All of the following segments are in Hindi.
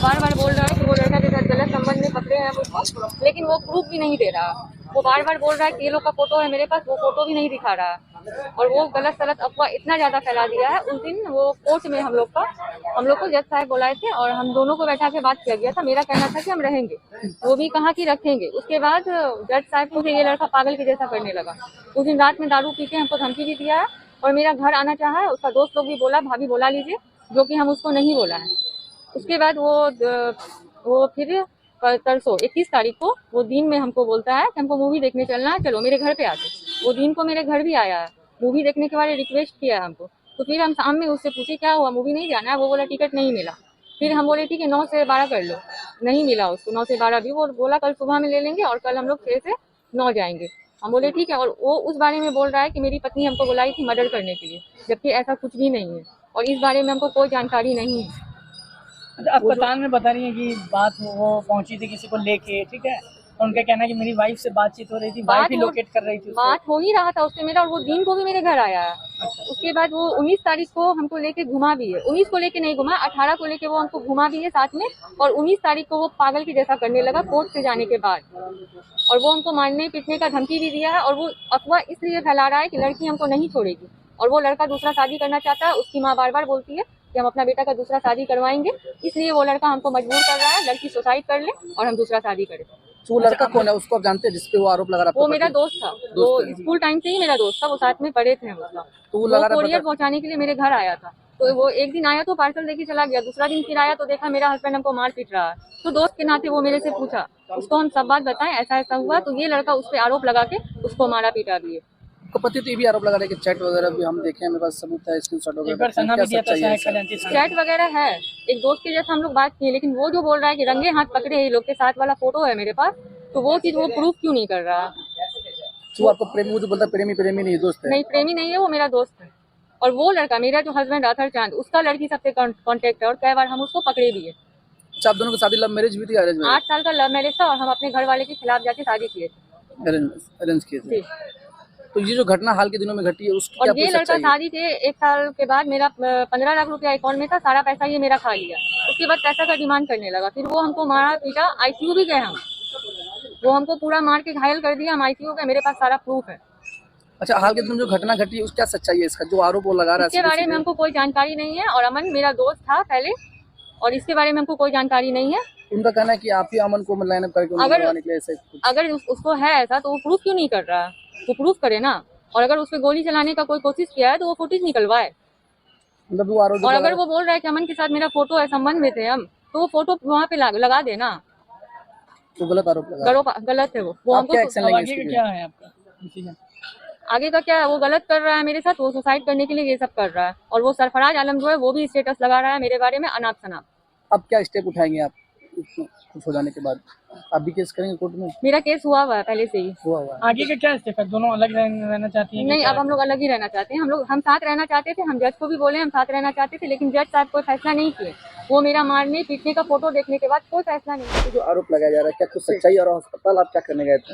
बार बार बोल रहा है कि वो लड़का के साथ गलत संबंध में पकड़े हैं मुझको, लेकिन वो प्रूफ भी नहीं दे रहा। वो बार बार बोल रहा है कि ये लोग का फोटो है मेरे पास, वो फोटो भी नहीं दिखा रहा। और वो गलत सलत अफवाह इतना ज्यादा फैला दिया है। उस दिन वो कोर्ट में हम लोग को जज साहब बुलाए थे और हम दोनों को बैठा के बात किया गया था। मेरा कहना था कि हम रहेंगे, वो भी कहा कि रखेंगे। उसके बाद जज साहब को ये लड़का पागल के जैसा करने लगा। उस दिन रात में दारू पी के हमको धमकी भी दिया है और मेरा घर आना चाहा है। उसका दोस्त लोग भी बोला भाभी बुला लीजिए, जो कि हम उसको नहीं बोला है। उसके बाद वो फिर परसों 21 तारीख को वो दिन में हमको बोलता है कि हमको मूवी देखने चलना है, चलो मेरे घर पे आके। वो दिन को मेरे घर भी आया है, मूवी देखने के बारे रिक्वेस्ट किया है हमको। तो फिर हम शाम में उससे पूछे क्या हुआ, मूवी नहीं जाना है? वो बोला टिकट नहीं मिला। फिर हम बोले ठीक है 9 से 12 कर लो, नहीं मिला उसको 9 से 12 भी। वो बोला कल सुबह में ले लेंगे और कल हम लोग 6 से 9 जाएंगे। हम बोले ठीक है। और वो उस बारे में बोल रहा है कि मेरी पत्नी हमको बुलाई थी मर्डर करने के लिए, जबकि ऐसा कुछ भी नहीं है और इस बारे में हमको कोई जानकारी नहीं है। आप पता में बता रही हैं कि बात वो पहुंची थी किसी को लेके, ठीक है, तो उनका कहना है कि मेरी वाइफ से बातचीत हो रही थी, वाइफ ही लोकेट कर रही थी उसको। बात हो ही रहा था उससे मेरा, और वो दिन को भी मेरे घर आया है। उसके बाद वो 19 तारीख को हमको लेके घुमा भी है। 19 को लेके नहीं घुमा, 18 को लेके वो हमको घुमा भी है साथ में। और 19 तारीख को वो पागल के जैसा करने लगा कोर्ट से जाने के बाद। और वो हमको मारने पीटने का धमकी भी दिया है। और वो अफवाह इसलिए फैला रहा है कि लड़की हमको नहीं छोड़ेगी और वो लड़का दूसरा शादी करना चाहता है। उसकी माँ बार बार बोलती है कि हम अपना बेटा का दूसरा शादी करवाएंगे, इसलिए वो लड़का हमको मजबूर कर रहा है लड़की सुसाइड कर ले और हम दूसरा शादी करें। तो वो लड़का कौन है, उसको आप जानते हैं जिसपे वो आरोप लगा रहा है? वो मेरा दोस्त था, वो स्कूल टाइम से ही मेरा दोस्त था, वो साथ में पढ़े थे उसका। तो वो कोरियर पहुंचाने के लिए मेरे घर आया था। तो वो एक दिन आया तो पार्सल देके चला गया, दूसरा दिन फिर आया तो देखा मेरा हस्बैंड हमको मार पीट रहा है। तो दोस्त के नाते वो मेरे से पूछा, उसको हम सब बात बताएं ऐसा ऐसा हुआ। तो ये लड़का उस पर आरोप लगा के उसको मारा पीटा भी है। तो पति तो ये भी आरोप लगा रहे कि चैट वगैरह भी हम देखे, मेरे पास सबूत है, स्क्रीनशॉट वगैरह। चैट वगैरह है, एक दोस्त के जैसा हम लोग बात किए। लेकिन वो जो बोल रहा है कि रंगे हाथ पकड़े ये लोग के साथ वाला फोटो है मेरे पास, तो वो चीज वो प्रूफ क्यों नहीं कर रहा? तो आपको प्रेमी, वो जो बोलता प्रेमी नहीं दोस्त है? नहीं प्रेमी नहीं है, वो मेरा दोस्त है। और वो लड़का मेरा जो हस्बैंड अथर चांद, उसका लड़की सबसे कांटेक्ट है और कई बार हम उसको पकड़े भी है। अच्छा, आप दोनों की शादी लव मैरिज भी थी अरेंज मैरिज? 8 साल का लव मैरिज था और हम अपने घर वाले के खिलाफ जाके शादी किए थे। अरेंज किए थे। तो ये जो घटना हाल के दिनों में घटी है उसकी और ये लड़का शादी के 1 साल के बाद मेरा 15 लाख रुपया अकाउंट में था, सारा पैसा ये मेरा खा लिया। उसके बाद पैसा का डिमांड करने लगा, फिर वो हमको मारा पीटा, ICU भी गए हम। वो हमको पूरा मार के घायल कर दिया, हम ICU गए, मेरे पास सारा प्रूफ है। अच्छा, हाल के दिनों जो घटना घटी है उसकी क्या सच्चाई है? इसका जो आरोप वो लगा रहा है इसके बारे में हमको कोई जानकारी नहीं है। और अमन मेरा दोस्त था पहले, और इसके बारे में हमको कोई जानकारी नहीं है। उनका कहना है कि आप ही अमन को लाइन अप करके अगर उसको है ऐसा तो वो प्रूफ क्यों नहीं कर रहा? वो प्रूफ करे ना। और अगर उसपे गोली चलाने का कोई कोशिश किया है तो वो फुटेज निकलवाए। मतलब वो आरोप, और अगर वो बोल रहा है कि अमन के साथ मेरा फोटो है, संबंध में थे हम, तो वो फोटो वहाँ पे लगा देना। तो गलत आरोप लगा, गलत है वो हमको। क्या है आपका आगे का क्या है? वो गलत कर रहा है मेरे साथ, वो सुसाइड करने के लिए ये सब कर रहा है। और वो सरफराज आलम जो है वो भी स्टेटस लगा रहा है मेरे बारे में अनाप शनाप। अब क्या स्टेप उठाएंगे आप कुछ हो जाने के बाद? आप भी केस करेंगे कोर्ट में? मेरा केस हुआ हुआ है पहले से ही। हुआ हुआ। आगे का क्या स्टेप है? दोनों अलग रहना चाहती हैं? नहीं, अब हम लोग अलग ही रहना चाहते हैं। हम साथ रहना चाहते थे, हम जज को भी बोले हम साथ रहना चाहते थे, लेकिन जज साहब कोई फैसला नहीं किए। वो मेरा मारने पीटने का फोटो देखने के बाद कोई फैसला नहीं किया। जो आरोप लगाया जा रहा है क्या कुछ सच्चाई? और अस्पताल आप क्या करने गए थे?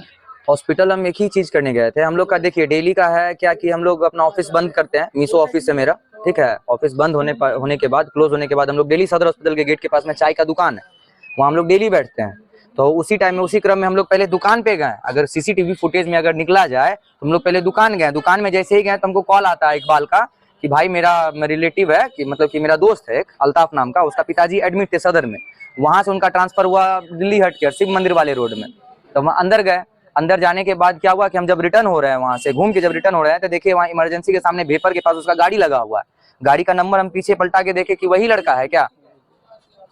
हॉस्पिटल हम एक ही चीज करने गए थे। हम लोग का देखिए डेली का है क्या कि हम लोग अपना ऑफिस बंद करते हैं, मीशो ऑफिस है मेरा, ठीक है। ऑफिस बंद होने के बाद, क्लोज होने के बाद हम लोग डेली सदर हॉस्पिटल के गेट के पास में चाय का दुकान है, वहाँ हम लोग डेली बैठते हैं। तो उसी टाइम में, उसी क्रम में हम लोग पहले दुकान पे गए। अगर CCTV फुटेज में अगर निकला जाए तो हम लोग पहले दुकान गए। दुकान में जैसे ही गए तो हमको कॉल आता है इकबाल का कि भाई मेरा रिलेटिव है, कि मतलब कि मेरा दोस्त है एक अल्ताफ नाम का, उसका पिताजी एडमिट थे सदर में। वहां से उनका ट्रांसफर हुआ दिल्ली हट केयर, शिव मंदिर वाले रोड में। तो वहाँ अंदर गए। अंदर जाने के बाद क्या हुआ कि हम जब रिटर्न हो रहे हैं, वहां से घूम के जब रिटर्न हो रहे हैं तो देखिए वहाँ इमरजेंसी के सामने भेपर के पास उसका गाड़ी लगा हुआ है। गाड़ी का नंबर हम पीछे पलटा के देखे कि वही लड़का है क्या,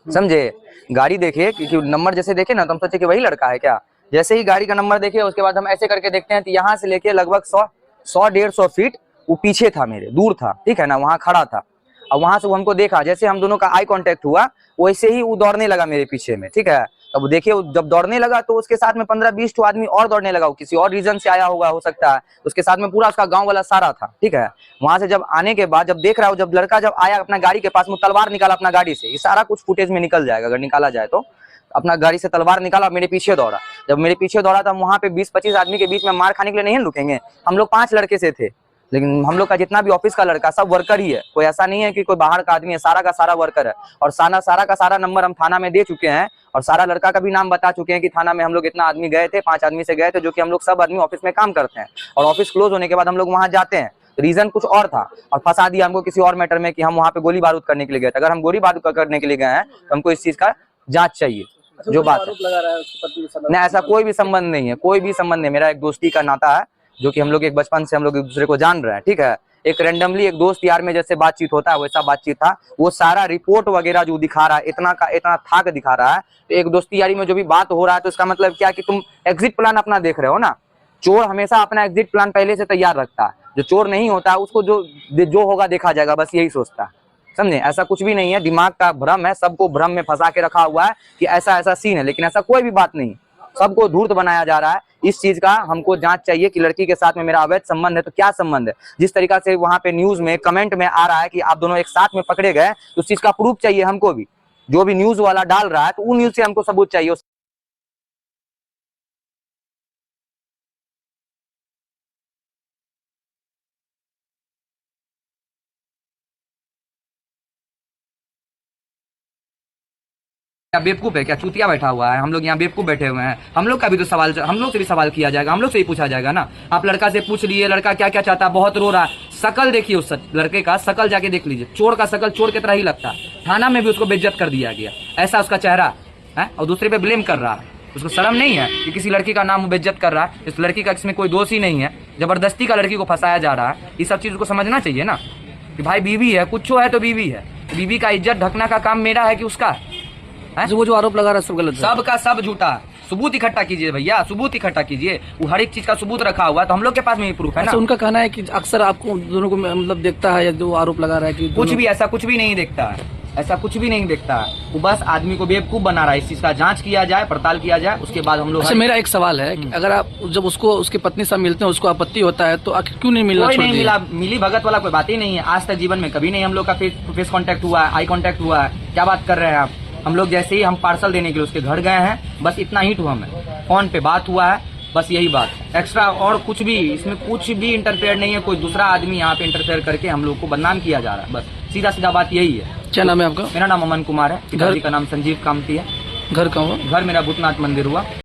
समझे। गाड़ी देखे क्योंकि नंबर जैसे देखे ना तो हम सोचे कि वही लड़का है क्या। जैसे ही गाड़ी का नंबर देखे उसके बाद हम ऐसे करके देखते हैं तो यहाँ से लेके लगभग 100-150 फीट वो पीछे था, मेरे दूर था, ठीक है ना, वहाँ खड़ा था। और वहां से वो हमको देखा, जैसे हम दोनों का आई कांटेक्ट हुआ वैसे ही वो दौड़ने लगा मेरे पीछे में, ठीक है। अब देखिए जब दौड़ने लगा तो उसके साथ में 15-20 तो आदमी और दौड़ने लगा। किसी और रीजन से आया होगा, हो सकता है। उसके साथ में पूरा उसका गांव वाला सारा था, ठीक है। वहां से जब आने के बाद जब देख रहा हूँ, जब लड़का जब आया अपना गाड़ी के पास में, तलवार निकाला अपना गाड़ी से। ये सारा कुछ फुटेज में निकल जाएगा अगर निकाला जाए तो। अपना गाड़ी से तलवार निकाला, मेरे पीछे दौड़ा। जब मेरे पीछे दौड़ा था वहां पे 20-25 आदमी के बीच में मार खाने के लिए नहीं रुकेंगे। हम लोग 5 लड़के से थे, लेकिन हम लोग का जितना भी ऑफिस का लड़का सब वर्कर ही है, कोई ऐसा नहीं है कि कोई बाहर का आदमी है, सारा का सारा वर्कर है। और सारा का सारा नंबर हम थाना में दे चुके हैं और सारा लड़का का भी नाम बता चुके हैं कि थाना में हम लोग इतना आदमी गए थे, 5 आदमी से गए थे, जो कि हम लोग सब आदमी ऑफिस में काम करते हैं और ऑफिस क्लोज होने के बाद हम लोग वहां जाते हैं। रीजन कुछ और था और फंसा दिया हमको किसी और मैटर में कि हम वहां पे गोली बारूद करने के लिए गए थे। अगर हम गोली बारूद करने के लिए गए हैं तो हमको इस चीज का जांच चाहिए। जो बात है लगा रहा है उसकी पत्नी के साथ नहीं, ऐसा कोई भी संबंध नहीं है, कोई भी संबंध नहीं। मेरा एक दोस्ती का नाता है जो कि हम लोग एक बचपन से हम लोग एक दूसरे को जान रहे हैं, ठीक है। एक रेंडमली एक दोस्त यार में जैसे बातचीत होता है वैसा बातचीत था। वो सारा रिपोर्ट वगैरह जो दिखा रहा है इतना थाक दिखा रहा है। तो एक दोस्ती यारी में जो भी बात हो रहा है तो इसका मतलब क्या कि तुम एग्जिट प्लान अपना देख रहे हो ना। चोर हमेशा अपना एग्जिट प्लान पहले से तैयार रखता है। जो चोर नहीं होता है उसको जो होगा देखा जाएगा, बस यही सोचता है, समझे। ऐसा कुछ भी नहीं है, दिमाग का भ्रम है, सबको भ्रम में फंसा के रखा हुआ है कि ऐसा ऐसा सीन है, लेकिन ऐसा कोई भी बात नहीं। सबको धूर्त बनाया जा रहा है। इस चीज का हमको जांच चाहिए कि लड़की के साथ में मेरा अवैध संबंध है तो क्या संबंध है। जिस तरीका से वहां पे न्यूज में कमेंट में आ रहा है कि आप दोनों एक साथ में पकड़े गए, तो उस चीज का प्रूफ चाहिए हमको भी। जो भी न्यूज वाला डाल रहा है तो उन न्यूज से हमको सबूत चाहिए। क्या बेवकूफ है, क्या चूतिया बैठा हुआ है। हम लोग यहाँ बेवकूफ बैठे हुए हैं। हम लोग का भी तो सवाल, हम लोग से भी सवाल किया जाएगा, हम लोग से ही पूछा जाएगा ना। आप लड़का से पूछ लिए लड़का क्या क्या चाहता है, बहुत रो रहा है। शकल देखिए उस लड़के का, शकल जाके देख लीजिए। चोर का शकल चोर की तरह ही लगता है। थाना में भी उसको बेइज्जत कर दिया गया, ऐसा उसका चेहरा है। और दूसरे पे ब्लेम कर रहा है। उसको शर्म नहीं है कि किसी लड़की का नाम बेइज्जत कर रहा है। इस लड़की का इसमें कोई दोष ही नहीं है। जबरदस्ती का लड़की को फंसाया जा रहा है। ये सब चीज को समझना चाहिए ना कि भाई बीवी है, कुछ है तो बीवी है। बीवी का इज्जत ढकना का काम मेरा है कि उसका है? वो जो आरोप लगा रहा है सब गलत है। सब का सब झूठा। सबूत इकट्ठा कीजिए भैया, सबूत इकट्ठा कीजिए। वो हर एक चीज का सबूत रखा हुआ है तो हम लोग के पास में ही प्रूफ है ना। उनका कहना है कि अक्सर आपको दोनों को मतलब देखता है, या जो आरोप लगा रहा है कि कुछ भी ऐसा कुछ भी नहीं देखता है, ऐसा कुछ भी नहीं देखता है। वो बस आदमी को बेवकूफ बना रहा है। इस चीज का जांच किया जाए, पड़ताल किया जाए, उसके बाद हम लोग। अच्छा, मेरा एक सवाल है कि अगर आप जब उसको उसकी पत्नी से मिलते हैं उसको आपत्ति होता है तो आखिर क्यों नहीं मिलना? कोई नहीं मिला, मिली भगत वाला कोई बात ही नहीं है। आज तक जीवन में कभी नहीं हम लोग का फेस कांटेक्ट हुआ है, आई कांटेक्ट हुआ है। क्या बात कर रहे हैं आप। हम लोग जैसे ही हम पार्सल देने के लिए उसके घर गए हैं, बस इतना ही हुआ। हमें फोन पे बात हुआ है, बस यही बात। एक्स्ट्रा और कुछ भी इसमें कुछ भी इंटरफेयर नहीं है। कोई दूसरा आदमी यहाँ पे इंटरफेयर करके हम लोग को बदनाम किया जा रहा है। बस सीधा सीधा बात यही है। क्या नाम है आपका? मेरा नाम अमन कुमार है। पिताजी का नाम संजीव कामती है। घर कहाँ हुआ? घर मेरा भूतनाथ मंदिर हुआ।